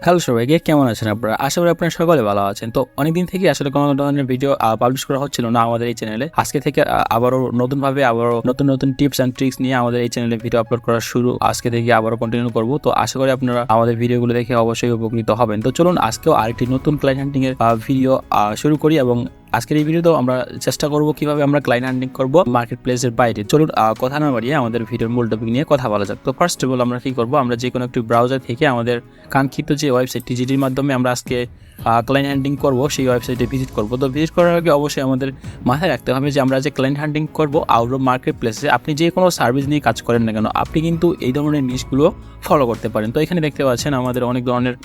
Hello সবাইকে, কেমন আছেন আপনারা? আশা করি আপনারা সকলে ভালো আছেন। তো অনেকদিন থেকে আসলে কোনো ধরনের ভিডিও পাবলিশ করা হচ্ছিল না আমাদের এই চ্যানেলে। আজকে থেকে আবারও নতুনভাবে নতুন টিপস অ্যান্ড ট্রিক্স নিয়ে আমাদের এই চ্যানেলে ভিডিও আপলোড করা শুরু আজকে থেকে আবারও কন্টিনিউ করব। তো আশা করি আপনারা আমাদের ভিডিওগুলো দেখে অবশ্যই উপকৃত হবেন। তো চলুন আজকেও আরেকটি নতুন ক্লায়েন্ট হান্টিং এর ভিডিও শুরু করি এবং আজকের এই ভিডিওতেও আমরা চেষ্টা করব কিভাবে আমরা ক্লায়েন্ট হান্টিং করব মার্কেট প্লেসের বাইরে। চলুন কথা না বাড়িয়ে আমাদের ভিডিওর মূল টপিক নিয়ে কথা বলা যাক। তো ফার্স্ট অফ অল আমরা কি করব, আমরা যে কোনো একটি ব্রাউজার থেকে আমাদের কাঙ্ক্ষিত যে ওয়েবসাইটটি যেটির মাধ্যমে আমরা আজকে ক্লায়েন্ট হান্টিং করব সেই ওয়েবসাইটে ভিজিট করব। তো ভিজিট করার আগে অবশ্যই আমাদের মাথায় রাখতে হবে যে আমরা যে ক্লায়েন্ট হান্টিং করব আউট অফ মার্কেট প্লেসে, আপনি যে কোনো সার্ভিস নিয়ে কাজ করেন না কেন আপনি কিন্তু এই ধরনের নিশগুলো ফলো করতে পারেন। তো এখানে দেখতে পাচ্ছেন আমাদের অনেক ধরনের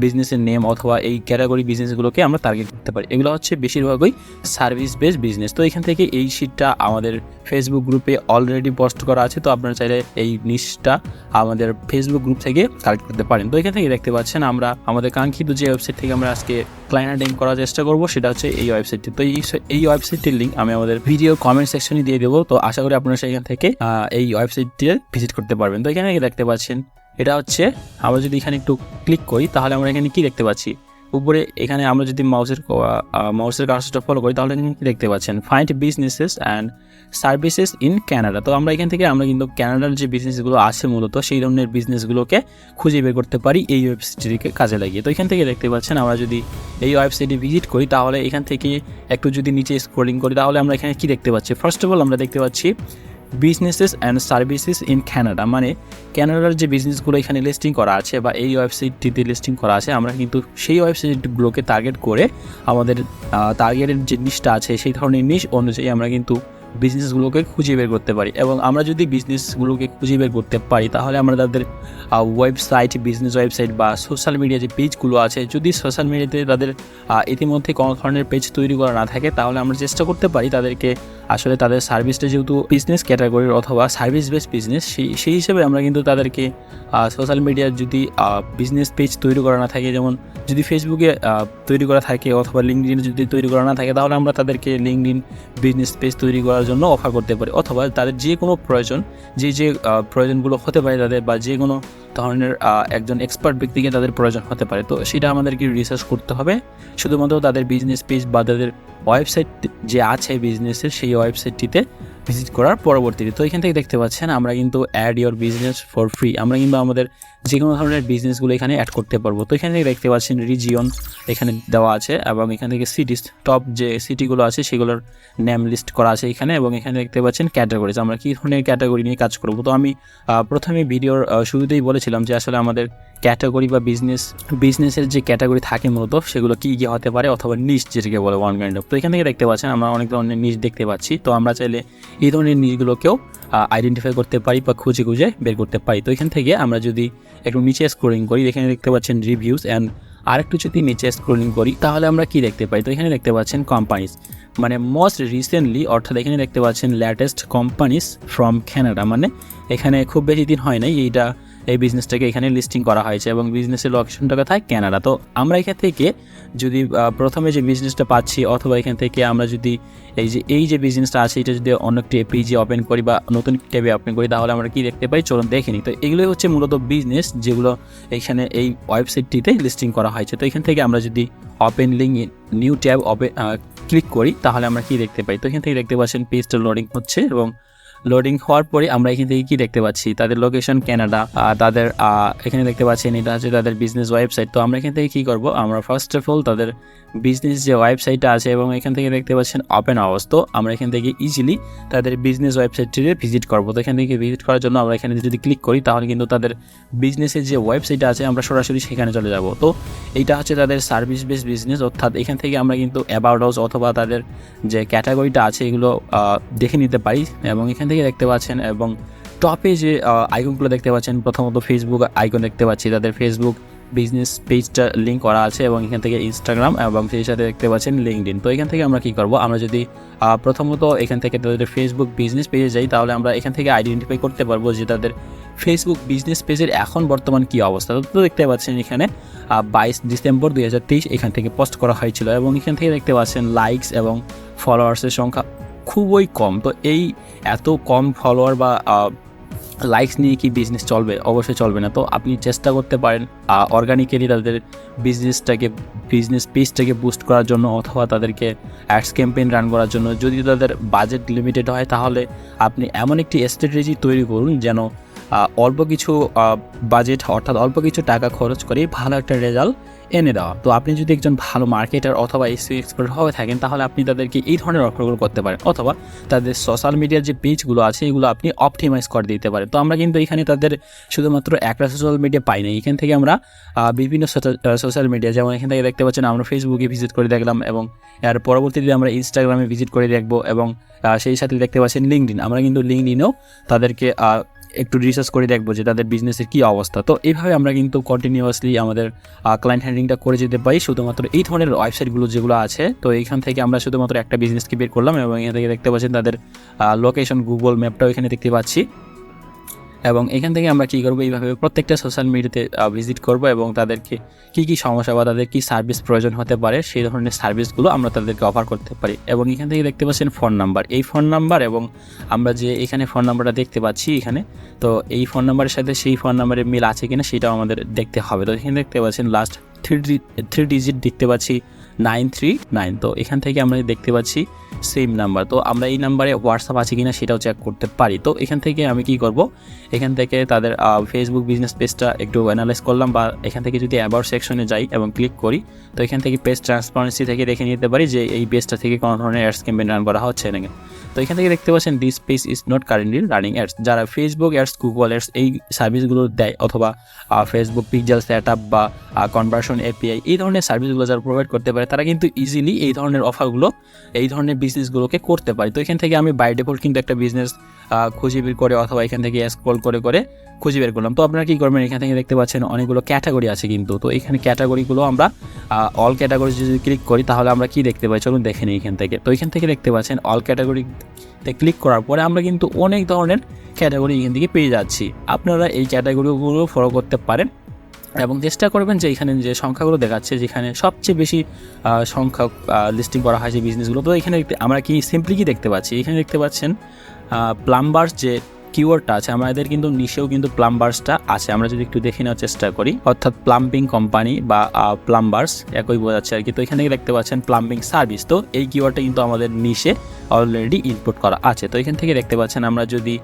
বিজনেসের নেম অথবা এই ক্যাটাগরি বিজনেসগুলোকে আমরা টার্গেট করতে পারি। এগুলো হচ্ছে বেশিরভাগই সার্ভিস বেসড বিজনেস। তো এখান থেকে এই শিটটা আমাদের ফেসবুক গ্রুপে অলরেডি পোস্ট করা আছে। তো আপনারা চাইলে এই নিশটা আমাদের ফেসবুক গ্রুপ থেকে কালেক্ট করতে পারেন। তো এখান থেকে দেখতে পাচ্ছেন আমরা আমাদের কাঙ্ক্ষিত যে ওয়েবসাইট থেকে আমরা আজকে ক্লায়েন্ট হান্টিং করার চেষ্টা করব সেটা হচ্ছে এই ওয়েবসাইটটি। তো এই ওয়েবসাইটটির লিঙ্ক আমি আমাদের ভিডিও কমেন্ট সেকশনে দিয়ে দেবো। তো আশা করি আপনারা সেখান থেকে এই ওয়েবসাইটটিতে ভিজিট করতে পারবেন। তো এখানে দেখতে পাচ্ছেন এটা হচ্ছে, আমরা যদি এখানে একটু ক্লিক করি তাহলে আমরা এখানে কি দেখতে পাচ্ছি, উপরে এখানে আমরা যদি মাউসের কার্সারটা ফলো করি তাহলে এখানে কি দেখতে পাচ্ছেন, find businesses and services in Canada. তো আমরা এখান থেকে কিন্তু ক্যানাডার যে বিজনেসগুলো আছে মূলত সেই ধরনের বিজনেসগুলোকে খুঁজে বের করতে পারি এই ওয়েবসাইটটিকে কাজে লাগিয়ে। তো এখান থেকে দেখতে পাচ্ছেন আমরা যদি এই ওয়েবসাইটে ভিজিট করি তাহলে এখান থেকে একটু যদি নিচে স্ক্রলিং করি তাহলে আমরা এখানে কি দেখতে পাচ্ছি, ফার্স্ট অফ অল আমরা দেখতে পাচ্ছি businesses and services in Canada, মানে ক্যানাডার যে বিজনেসগুলো এখানে লিস্টিং করা আছে বা এই ওয়েবসাইটটিতে লিস্টিং করা আছে আমরা কিন্তু সেই ওয়েবসাইটগুলোকে টার্গেট করে আমাদের টার্গেটের যে নিশটা আছে সেই ধরনের নিশ অনুযায়ী আমরা কিন্তু বিজনেসগুলোকে খুঁজে বের করতে পারি। এবং আমরা যদি বিজনেসগুলোকে খুঁজে বের করতে পারি তাহলে আমরা তাদের ওয়েবসাইট, বিজনেস ওয়েবসাইট বা সোশ্যাল মিডিয়া যে পেজগুলো আছে, যদি সোশ্যাল মিডিয়াতে তাদের ইতিমধ্যে কোনো ধরনের পেজ তৈরি করা না থাকে তাহলে আমরা চেষ্টা করতে পারি তাদেরকে আসলে তাদের সার্ভিসটা যেহেতু বিজনেস ক্যাটাগরির অথবা সার্ভিস বেসড বিজনেস সেই হিসেবে আমরা কিন্তু তাদেরকে সোশ্যাল মিডিয়ার যদি বিজনেস পেজ তৈরি করা না থাকে, যেমন যদি ফেসবুকে তৈরি করা থাকে অথবা লিঙ্কডিনে যদি তৈরি করা না থাকে তাহলে আমরা তাদেরকে লিঙ্কডিন বিজনেস পেজ তৈরি করার জন্য অফার করতে পারি। অথবা তাদের যে কোনো প্রয়োজন যে প্রয়োজনগুলো হতে পারে তাদের, বা যে কোনো ধরনের একজন এক্সপার্ট ব্যক্তিকে তাদের প্রয়োজন হতে পারে, তো সেটা আমাদেরকে রিসার্চ করতে হবে শুধুমাত্র তাদের বিজনেস পেজ বা তাদের ওয়েবসাইট যে আছে বিজনেসের সেই ওয়েবসাইটটিতে ভিজিট করার পরবর্তীতে। তো এখান থেকে দেখতে পাচ্ছেন আমরা কিন্তু add your business for free, আমরা কিন্তু আমাদের যে কোনো ধরনের বিজনেসগুলো এখানে অ্যাড করতে পারবো। তো এখান থেকে দেখতে পাচ্ছেন রিজিয়ন এখানে দেওয়া আছে এবং এখান থেকে সিটিস, টপ যে সিটিগুলো আছে সেগুলোর নেম লিস্ট করা আছে এখানে, এবং এখানে দেখতে পাচ্ছেন ক্যাটাগরিজ, আমরা কী ধরনের ক্যাটাগরি নিয়ে কাজ করবো। তো আমি প্রথমে ভিডিওর শুরুতেই বলেছিলাম যে আসলে আমাদের ক্যাটাগরি বা বিজনেসের যে ক্যাটাগরি থাকে মূলত সেগুলো কী কী হতে পারে, অথবা নিশ যেটাকে বলে ওয়ান কাইন্ড অফ। তো এখান থেকে দেখতে পাচ্ছেন আমরা অনেক ধরনের নিশ দেখতে পাচ্ছি। তো আমরা চাইলে এই ধরনের নিশগুলোকেও আইডেন্টিফাই করতে পারি বা খুঁজে বের করতে পারি। তো এখান থেকে আমরা যদি একটু নিচে স্ক্রলিং করি, এখানে দেখতে পাচ্ছেন রিভিউস, অ্যান্ড আরেকটু যদি নিচে স্ক্রলিং করি তাহলে আমরা কি দেখতে পাই, তো এখানে দেখতে পাচ্ছেন কোম্পানিজ, মানে মোস্ট রিসেন্টলি, অর্থাৎ এখানে দেখতে পাচ্ছেন লেটেস্ট কোম্পানিজ ফ্রম ক্যানাডা, মানে এখানে খুব বেশি দিন হয় নাই এই বিজনেসটাকে এখানে লিস্টিং করা হয়েছে এবং বিজনেসের লোকেশনটা কোথায়, ক্যানাডা। তো আমরা এখান থেকে যদি প্রথমে যে বিজনেসটা পাচ্ছি অথবা এখান থেকে আমরা যদি এই যে বিজনেসটা আছে এটা যদি অন্য একটি পেজে ওপেন করি বা নতুন ট্যাবে ওপেন করি তাহলে আমরা কি দেখতে পাই, চলুন দেখে নিই। তো এগুলোই হচ্ছে মূলত বিজনেস যেগুলো এখানে এই ওয়েবসাইটটিতে লিস্টিং করা হয়েছে। তো এখান থেকে আমরা যদি open link new tab click করি তাহলে আমরা কি দেখতে পাই, তো এখান থেকে দেখতে পাচ্ছেন পেজটা লোডিং হচ্ছে এবং লোডিং হওয়ার পরে আমরা এখান থেকে কি দেখতে পাচ্ছি, তাদের লোকেশন ক্যানাডা, তাদের এখানে দেখতে পাচ্ছেন এটা হচ্ছে তাদের বিজনেস ওয়েবসাইট। তো আমরা এখান থেকে কী করবো, আমরা ফার্স্ট অফ অল তাদের বিজনেস যে ওয়েবসাইটটা আছে এবং এখান থেকে দেখতে পাচ্ছেন ওপেন আওয়ার্স, তো আমরা এখান থেকে ইজিলি তাদের বিজনেস ওয়েবসাইটটিতে ভিজিট করবো। তো এখান থেকে ভিজিট করার জন্য আমরা এখানে যদি ক্লিক করি তাহলে কিন্তু তাদের বিজনেসের যে ওয়েবসাইট আছে আমরা সরাসরি সেখানে চলে যাব। তো এইটা হচ্ছে তাদের সার্ভিস বেসড বিজনেস, অর্থাৎ এখান থেকে আমরা কিন্তু অ্যাবাউট হাউস অথবা তাদের যে ক্যাটাগরিটা আছে এগুলো দেখে নিতে পারি। এবং এখান থেকে দেখতে পাচ্ছেন এবং টপে যে আইকনগুলো দেখতে পাচ্ছেন, প্রথমত ফেসবুক আইকন দেখতে পাচ্ছি, তাদের ফেসবুক বিজনেস পেজটা লিঙ্ক করা আছে এবং এখান থেকে ইনস্টাগ্রাম এবং সেই সাথে দেখতে পাচ্ছেন লিঙ্কডইন। তো এখান থেকে আমরা কী করবো, আমরা যদি প্রথমত এখান থেকে তাদের ফেসবুক বিজনেস পেজে যাই তাহলে আমরা এখান থেকে আইডেন্টিফাই করতে পারবো যে তাদের ফেসবুক বিজনেস পেজের এখন বর্তমান কী অবস্থা। তো দেখতে পাচ্ছেন এখানে 22 ডিসেম্বর 2023 এখান থেকে পোস্ট করা হয়েছিল এবং এখান থেকে দেখতে পাচ্ছেন লাইকস এবং ফলোয়ার্সের সংখ্যা খুবই কম। তো এই এত কম ফলোয়ার বা লাইকস নিয়ে কি বিজনেস চলবে? অবশ্যই চলবে না। তো আপনি চেষ্টা করতে পারেন অর্গানিক্যালি তাদের বিজনেস পেজটাকে বুস্ট করার জন্য, অথবা তাদেরকে অ্যাডস ক্যাম্পেইন রান করার জন্য। যদি তাদের বাজেট লিমিটেড হয় তাহলে আপনি এমন একটি স্ট্র্যাটেজি তৈরি করুন যেন অল্প কিছু বাজেট অর্থাৎ অল্প কিছু টাকা খরচ করে ভালো একটা রেজাল্ট এনে দেওয়া। তো আপনি যদি একজন ভালো মার্কেটার অথবা এসইও এক্সপার্ট হয়ে থাকেন তাহলে আপনি তাদেরকে এই ধরনের অফারগুলো করতে পারেন, অথবা তাদের সোশ্যাল মিডিয়ার যে পেজগুলো আছে এগুলো আপনি অপটিমাইজ করে দিতে পারেন। তো আমরা কিন্তু এখানে তাদের শুধুমাত্র একটা সোশ্যাল মিডিয়া পাই না, এখান থেকে আমরা বিভিন্ন সোশ্যাল মিডিয়া, যেমন এখান থেকে দেখতে পাচ্ছেন আমরা ফেসবুকে ভিজিট করে দেখলাম, এবং এর পরবর্তীতে আমরা ইনস্টাগ্রামে ভিজিট করে দেখবো, এবং সেই সাথে দেখতে পাচ্ছেন লিঙ্কডইন। আমরা কিন্তু লিঙ্কডইনেও তাদেরকে একটু রিসার্চ করে দেখবো যে তাদের বিজনেসের কী অবস্থা। তো এইভাবে আমরা কিন্তু কন্টিনিউয়াসলি আমাদের ক্লায়েন্ট হ্যান্ডলিংটা করে যেতে পারি শুধুমাত্র এই ধরনের ওয়েবসাইটগুলো যেগুলো আছে। তো এইখান থেকে আমরা শুধুমাত্র একটা বিজনেসকে বের করলাম, এবং এখান থেকে দেখতে পাচ্ছেন তাদের লোকেশন, গুগল ম্যাপটাও এখানে দেখতে পাচ্ছি। এবং এখান থেকে আমরা কী করবো, এইভাবে প্রত্যেকটা সোশ্যাল মিডিয়াতে ভিজিট করব, এবং তাদেরকে কী সমস্যা বা তাদের কী সার্ভিস প্রয়োজন হতে পারে সেই ধরনের সার্ভিসগুলো আমরা তাদেরকে অফার করতে পারি। এবং এখান থেকে দেখতে পাচ্ছেন ফোন নাম্বার, এই ফোন নাম্বার, এবং আমরা যে এখানে ফোন নাম্বারটা দেখতে পাচ্ছি এখানে, তো এই ফোন নাম্বারের সাথে সেই ফোন নাম্বারের মিল আছে কিনা সেটাও আমাদের দেখতে হবে। তো এখানে দেখতে পাচ্ছেন লাস্ট থ্রি ডিজিট দেখতে পাচ্ছি 939। তো এখান থেকে আমরা দেখতে পাচ্ছি সেম নাম্বার। তো আমরা এই নাম্বারে হোয়াটসঅ্যাপ আছে কিনা সেটাও চেক করতে পারি। তো এখান থেকে আমি কি করব, এখান থেকে তাদের ফেসবুক বিজনেস পেজটা একটু অ্যানালাইজ করলাম, বা এখান থেকে যদি অ্যাবাউট সেকশনে যাই এবং ক্লিক করি, তো এখান থেকে পেজ ট্রান্সপারেন্সি থেকে দেখে নিতে পারি যে এই পেজটা থেকে কোনো ধরনের অ্যাডস ক্যাম্পেইন রান করা হচ্ছে নাকি। তো এখান থেকে দেখতে পাচ্ছেন this page is not currently running ads. যারা ফেসবুক অ্যাডস, গুগল অ্যাডস এই সার্ভিসগুলো দেয়, অথবা ফেসবুক পিক্সেল সেট আপ বা কনভার্সন এপিআই এই ধরনের সার্ভিসগুলো যারা প্রোভাইড করতে পারে তারা কিন্তু ইজিলি এই ধরনের অফারগুলো, এই ধরনের বিজনেসগুলোকে করতে পারে। তো এখান থেকে আমি বাই ডিফল্ট কিন্তু একটা বিজনেস খুঁজে বের করে, অথবা এখান থেকে স্ক্রল করে খুঁজে বের করলাম। তো আপনারা কী করবেন, এখান থেকে দেখতে পাচ্ছেন অনেকগুলো ক্যাটাগরি আছে কিন্তু। তো এখানে ক্যাটাগরিগুলো আমরা অল ক্যাটাগরি যদি ক্লিক করি তাহলে আমরা কি দেখতে পাই, চলুন দেখে নিই এখান থেকে। তো এখান থেকে দেখতে পাচ্ছেন অল ক্যাটাগরিতে ক্লিক করার পরে আমরা কিন্তু অনেক ধরনের ক্যাটাগরি এখান থেকে পেয়ে যাচ্ছি। আপনারা এই ক্যাটাগরিগুলো ফলো করতে পারেন, এবং চেষ্টা করবেন যে এখানে যে সংখ্যাগুলো দেখাচ্ছে, যেখানে সবচেয়ে বেশি সংখ্যা লিস্টিং করা হয় যে বিজনেসগুলো। তো এখানে আমরা কি সিম্পলি কি দেখতে পাচ্ছি, এখানে দেখতে পাচ্ছেন প্লাম্বার্স যে কিওয়ার্ডটা আছে, আমাদের কিন্তু নিশেও কিন্তু প্লাম্বার্সটা আছে। আমরা যদি একটু দেখে নেওয়ার চেষ্টা করি, অর্থাৎ প্লাম্বিং কোম্পানি বা প্লাম্বার্স একই বোঝাচ্ছে আর কি। তো এখান থেকে দেখতে পাচ্ছেন প্লাম্বিং সার্ভিস। তো এই কিওয়ার্ডটা কিন্তু আমাদের নিশে অলরেডি ইনপুট করা আছে। তো এখান থেকে দেখতে পাচ্ছেন আমরা যদি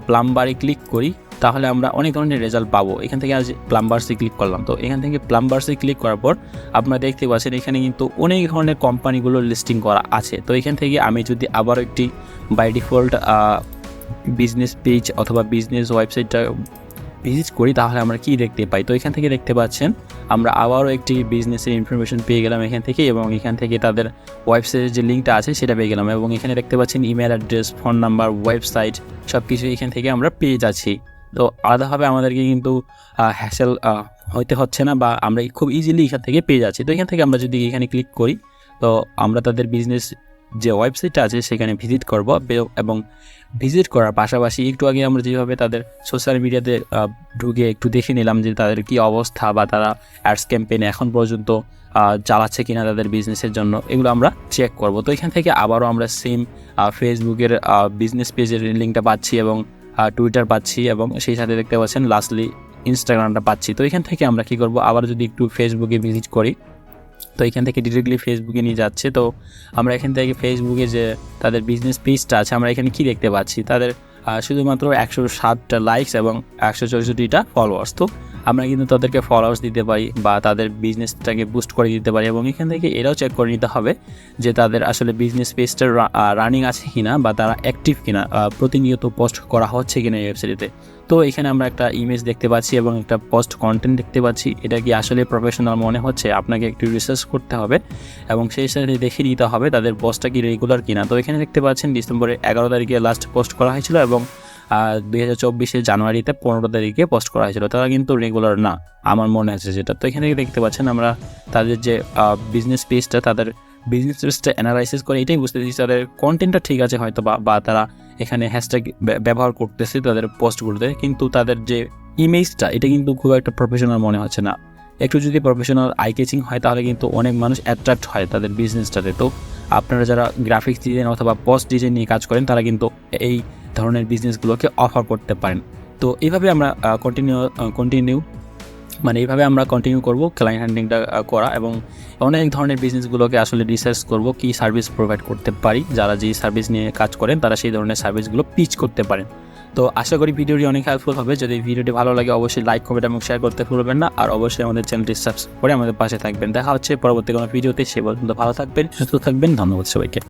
প্লাম্বারে ক্লিক করি তাহলে আমরা অনেক ধরনের রেজাল্ট পাবো। এখান থেকে আজ প্লাম্বার্সে ক্লিক করলাম। তো এখান থেকে প্লাম্বার্সে ক্লিক করার পর আপনারা দেখতে পাচ্ছেন এখানে কিন্তু অনেক ধরনের কোম্পানিগুলো লিস্টিং করা আছে। তো এখান থেকে আমি যদি আবার একটি বাই ডিফল্ট বিজনেস পেজ অথবা বিজনেস ওয়েবসাইটটা ভিজিট করি তাহলে আমরা কি দেখতে পাই। তো এখান থেকে দেখতে পাচ্ছেন আমরা আবারও একটি বিজনেসের ইনফরমেশন পেয়ে গেলাম এখান থেকে, এবং এখান থেকে তাদের ওয়েবসাইটের যে লিঙ্কটা আছে সেটা পেয়ে গেলাম, এবং এখানে দেখতে পাচ্ছেন email address, phone number, website সব কিছু এখান থেকে আমরা পেয়ে যাচ্ছি। তো আলাদাভাবে আমাদেরকে কিন্তু হ্যাসেল হইতে হচ্ছে না, বা আমরা খুব ইজিলি এখান থেকে পেয়ে যাচ্ছি। তো এখান থেকে আমরা যদি এখানে ক্লিক করি তো আমরা তাদের বিজনেস যে ওয়েবসাইটটা আছে সেখানে ভিজিট করব, এবং ভিজিট করার পাশাপাশি একটু আগে আমরা যেভাবে তাদের সোশ্যাল মিডিয়াতে ঢুকে একটু দেখে নিলাম যে তাদের কী অবস্থা, বা তারা অ্যাডস ক্যাম্পেইন এখন পর্যন্ত চালাচ্ছে কিনা তাদের বিজনেসের জন্য, এগুলো আমরা চেক করব। তো এখান থেকে আবারও আমরা সেম ফেসবুকের বিজনেস পেজের লিঙ্কটা পাচ্ছি, এবং টুইটার পাচ্ছি, এবং সেই সাথে দেখতে পাচ্ছেন লাস্টলি ইনস্টাগ্রামটা পাচ্ছি। তো এখান থেকে আমরা কী করব, আবার যদি একটু ফেসবুকে ভিজিট করি তো এখান থেকে ডিরেক্টলি ফেসবুকে নিয়ে যাচ্ছে। তো আমরা এখান থেকে ফেসবুকে যে তাদের বিজনেস পেজটা আছে আমরা এখানে কি দেখতে পাচ্ছি, তাদের শুধুমাত্র 107টা লাইকস এবং 164টা ফলোয়ার্স। তো আমরা কিন্তু তাদেরকে ফলোয়ার্স দিতে পারি বা তাদের বিজনেসটাকে বুস্ট করে দিতে পারি, এবং এখান থেকে এটাও চেক করে নিতে হবে যে তাদের আসলে বিজনেস পেজটা রানিং আছে কিনা, বা তারা অ্যাক্টিভ কিনা, প্রতিনিয়ত পোস্ট করা হচ্ছে কিনা এই ওয়েবসাইটে। তো এখানে আমরা একটা ইমেজ দেখতে পাচ্ছি এবং একটা পোস্ট কন্টেন্ট দেখতে পাচ্ছি, এটা কি আসলে প্রফেশনাল মনে হচ্ছে, আপনাকে একটু রিসার্চ করতে হবে এবং সেই সাথে দেখে নিতে হবে তাদের পোস্টটা কি রেগুলার কিনা। তো এখানে দেখতে পাচ্ছেন ডিসেম্বরের 11 তারিখে লাস্ট পোস্ট করা হয়েছিল, এবং 2024 জানুয়ারিতে 15 তারিখে পোস্ট করা হয়েছিল। তারা কিন্তু রেগুলার না আমার মনে আছে যেটা। তো এখানে দেখতে পাচ্ছেন আমরা তাদের যে বিজনেস পেজটা, তাদের বিজনেস পেজটা অ্যানালাইসিস করে এটাই বুঝতে দিচ্ছি তাদের কন্টেন্টটা ঠিক আছে হয়তো, বা তারা এখানে হ্যাশট্যাগ ব্যবহার করতেছে তাদের পোস্টগুলোতে, কিন্তু তাদের যে ইমেজটা এটা কিন্তু খুব একটা প্রফেশনাল মনে হচ্ছে না। একটু যদি প্রফেশনাল আই ক্যাচিং হয় তাহলে কিন্তু অনেক মানুষ অ্যাট্রাক্ট হয় তাদের বিজনেসটাতে। তো আপনারা যারা গ্রাফিক্স ডিজাইন অথবা পোস্ট ডিজাইন নিয়ে কাজ করেন তারা কিন্তু এই ধরনের বিজনেসগুলোকে অফার করতে পারেন। তো এইভাবে আমরা কন্টিনিউ করব ক্লায়েন্ট হ্যান্ডলিংটা করা, এবং অনেক ধরনের বিজনেসগুলোকে আসলে রিসার্চ করব কি সার্ভিস প্রোভাইড করতে পারি, যারা যেই সার্ভিস নিয়ে কাজ করেন তারা সেই ধরনের সার্ভিসগুলো পিচ করতে পারেন। তো আশা করি ভিডিওটি অনেক হেল্পফুল হবে। যদি ভিডিওটি ভালো লাগে অবশ্যই লাইক, কমেন্ট এবং শেয়ার করতে ভুলবেন না, আর অবশ্যই আমাদের চ্যানেলটি সাবস্ক্রাইব করে আমাদের পাশে থাকবেন। দেখা হচ্ছে পরবর্তী কোনো ভিডিওতে, সে পর্যন্ত ভালো থাকবেন, সুস্থ থাকবেন। ধন্যবাদ সবাইকে।